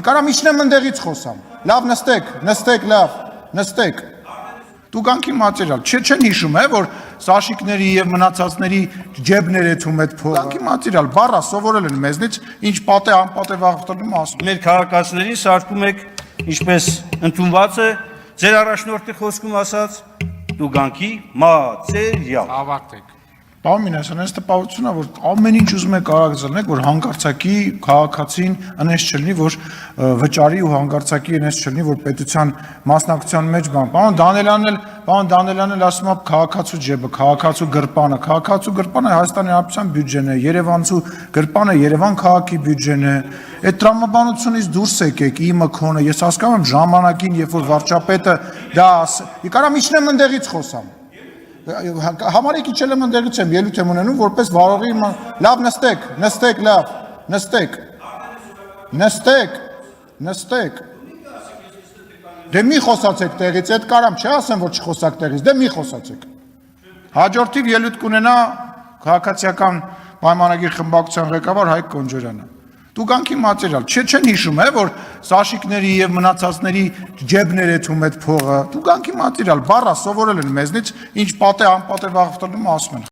Կարամ իջնեմ ընդեղից խոսամ։ Լավ, նստեք, լավ, նստեք։ Տուգանքի մատերիալ, չեն հիշում է, որ Սաշիկների և մնացածների ջեբներ էթում էդ փողը։ Տուգանքի մատերիալ, բառա սովորել են մեզնից, ինչ պատե, անպատե վաղվտնում ասում։ Մեր քաղաքացիներին սարքում եք, ինչպես ընդունված է, ձեր առաջնորդի խոսքում ասած, տուգանքի մատերիալ։ Ավարտեք։ Պարոն Մինասյան, այս տպավորությունն է, որ ամեն ինչ ուզում եք արագ ձեռնեք, որ հանկարծակի քաղաքացին այնպես չլինի, որ վճարի ու հանկարծակի այնպես չլինի, որ պետության մասնակցության մեջ բան։ Պարոն Դանելյանն ասում է քաղաքացու ջեբը, քաղաքացու գրպանը Հայաստանի Հանրապետության բյուջեն է, Երևանցու գրպանը Երևան քաղաքի բյուջեն է։ Այդ տրամաբանությունից դուրս եկեք, իմը քոնը, ես հասկանում եմ ժամանակին, երբ որ վարչապետը դա կարամ իջնեմ ընդեղից խոսամ։ Համարեք իջել եմ ընդեղից եմ, ելույթ եմ ունենում, որպես վարողի լավ նստեք, լավ, նստեք։ Դե մի խոսացեք տեղից, այդ կարամ չէ ասեմ, որ չխոսակ տեղից, դե մի խոսացեք։ Հաջորդիվ ելույթ կունենա քաղաքացիական պայմանագիր խմբակցության ղեկավար Հայկ Կոնջորյանը։ Տուգանքի մատերիալ, չեն հիշում է, որ Սաշիկների և մնացածների ջեբներ էթում էդ փողը։ Տուգանքի մատերիալ, բառա սովորել են մեզնից, ինչ պատե, անպատե վաղվտնում ասում են։